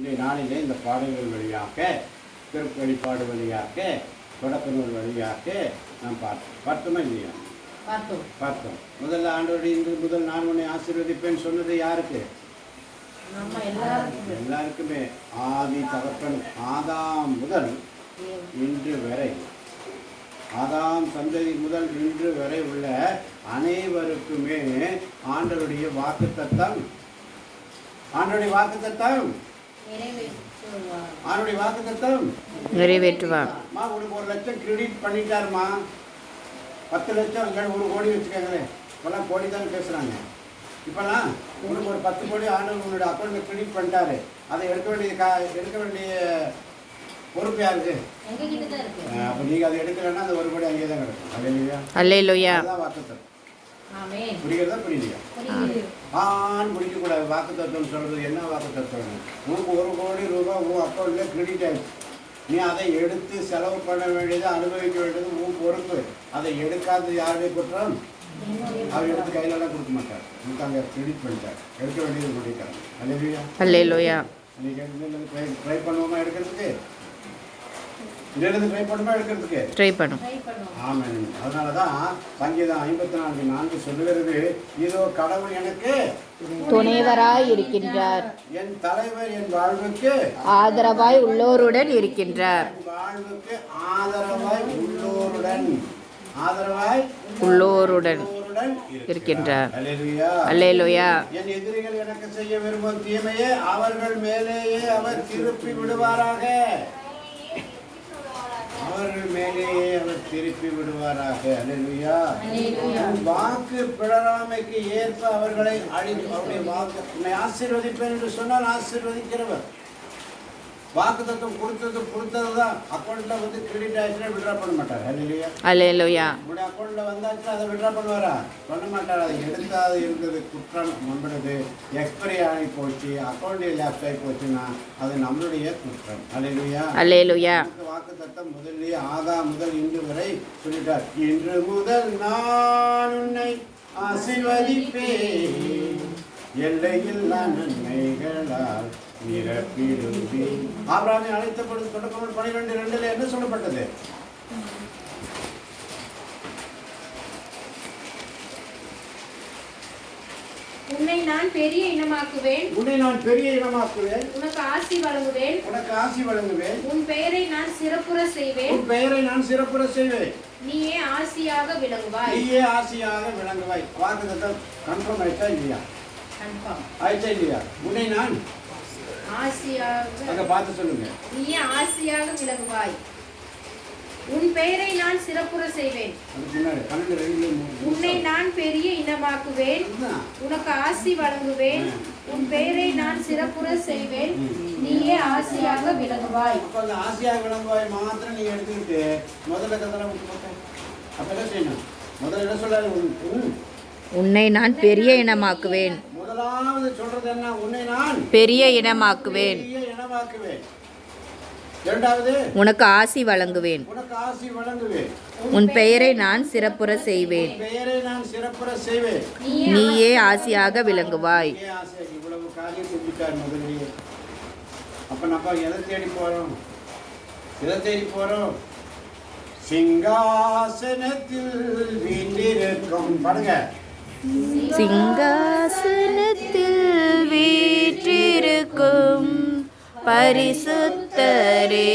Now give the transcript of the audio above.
இன்றைய நாளிலே இந்த பாடல்கள் வழியாக திருப்படிப்பாடு வழியாக தொடக்க நூல் வழியாக நாம் பார்த்தோமா இல்லையா? பார்த்தோம். முதல்ல ஆண்டோடைய இன்று முதல் நான் உன்னை ஆசீர்வதிப்பேன் சொன்னது யாருக்கு? எல்லாருக்குமே. ஆதி தகப்பன் ஆதாம் முதல் இன்று வரை, ஆதாம் சந்ததி முதல் இன்று வரை உள்ள அனைவருக்குமே ஆண்டவருடைய வாக்குத்தத்தம் நிறைவேற்றுவார். உனக்கு 1 லட்சம் கிரெடிட் பண்ணிட்டாருமா, 10 லட்சம் 1 கோடி வச்சுக்காங்களேன். இப்போல்லாம் கோடி தானே பேசுகிறாங்க. இப்போல்லாம் உனக்கு ஒரு 10 கோடி ஆண்டவர் உன்னோட அக்கௌண்ட்டில் கிரெடிட் பண்ணிட்டாரு. அதை எடுக்க வேண்டிய பொறுப்பு யாருக்கு? அப்போ நீங்கள் அதை எடுக்கலைன்னா அந்த 1 கோடி அங்கேயே தான் கிடக்கும். அல்லேலூயா. அதான் வாக்குத்தத்தம். புரிகிறதா புரியலையா? பிடிக்கக்கூடாது. வாக்குத்தத்தம்னு சொல்றது என்ன வாக்குத்தத்தம்? உனக்கு 1 கோடி ரூபாய் உன் அக்கௌண்ட்ல கிரெடிட் ஆயிடுச்சு. நீ அதை எடுத்து செலவு பண்ண வேண்டியது, அனுபவிக்க வேண்டியது உன் பொறுப்பு. அதை எடுக்காதது யாருடைய குற்றம்? அவர் எடுத்து கையிலலாம் கொடுக்க மாட்டார். உங்களுக்கு அங்கே கிரெடிட் பண்ணிட்டார். எடுக்க வேண்டியது பண்ணிட்டார். அல்லேலூயா. நீங்கள் ட்ரை பண்ணுவோமா எடுக்கிறதுக்கு? ட்ரை பண்ணும். ஆமாம். அதனால தான் சங்கீதம் 54:4 சொல்லுகிறது, இதோ கடவுள் எனக்கு துணைவராய் இருக்கின்றார், என் தலைவர் என் வாழ்வுக்கு ஆதரவாய் உள்ளோருடன் இருக்கின்றார். வாழ்வுக்கு ஆதரவாய் உள்ளோருடன் இருக்கின்றார். அல்லேலூயா. என் எதிரிகள் எனக்கு செய்ய விரும்பும் தீமையே அவர்கள் மேலேயே அவர் திருப்பி விடுவாராக. அல்லேலூயா. வாக்கு பிழறாமைக்கு ஏற்ப அவர்களை அழித்து அவருடைய வாக்கு ஆசீர்வதிப்பேன் என்று சொன்னால் ஆசீர்வதிக்கிறவர். வாக்கு தத்துவம் கொடுத்ததுதான் அக்கௌண்ட்ல வந்து கிரெடிட் ஆயிடுச்சுன்னா விட்ரா பண்ண மாட்டார். அல்லேலூயா. உங்களுடைய அக்கௌண்ட்ல வந்தாச்சுன்னா அதை விட்ரா பண்ணுவாரா? பண்ண மாட்டார். அதை எடுத்தாது இருந்தது குற்றம் நம்மளுது. எக்ஸ்பைரி ஆகி போச்சு, அக்கௌண்ட் லேப்ஸ் ஆகி போச்சுன்னா அது நம்மளுடைய குற்றம். அல்லேலூயா. வாக்கு தத்தம் முதல்ல ஆதாம் முதல் இன்று வரை சொல்லிட்டார். இன்று முதல் நான் உன்னை ஆசீர்வதிப்பேன், எல்லையில்லா நன்மைகளால் நிரப்பிடுவேன். ஆபிரகாமை அழைத்த பொழுது தொடக்க நூல் 12:2 என்ன சொல்லப்பட்டது? உன்னை நான் பெரிய இனமாக்குவேன், உனக்கு ஆசி வழங்குவேன், உன் பெயரை நான் சிறப்புற செய்வேன், நீயே ஆசியாக விளங்குவாய். வாக்குத்தத்தம் கன்ஃபார்ம் ஆயிட்டா இல்லையா? உன்னை நான் ஆசியாக பார்த்து சொல்லுங்க. நீயே ஆசியாக விளங்குவாய், உன் பெயரை நான் சிறப்புற செய்வேன், உன்னை நான் பெரிய இனமாக்குவேன், உனக்கு ஆசி வழங்குவேன், உன் பெயரை நான் சிறப்புற செய்வேன், நீயே ஆசியாக விளங்குவாய். ஆசியாக விளங்குவாய் மாத்திரம் நீங்க எடுத்துக்கிட்டு முதல்ல கதலை அப்பதான் செய்யணும். முதல்ல என்ன சொல்றாரு? உன்னை நான் பெரிய இனமாக்குவேன். முதலாவது சொல்றது என்ன? உன்னை நான் பெரிய இனமாக்குவேன். இரண்டாவது, உனக்கு ஆசி வழங்குவேன், உன் பெயரை நான் சிறப்புற செய்வேன், நீயே ஆசியாக விளங்குவாய். இவ்வளவு காரியம் செஞ்சுட்டார் முதலியே. அப்ப நம்ம எதை தேடி போறோம்? சிங்காசனத்தில் வீற்றிருக்கும் பாருங்க, சிங்காசனத்தில் வீற்றிருக்கும் பரிசுத்தரே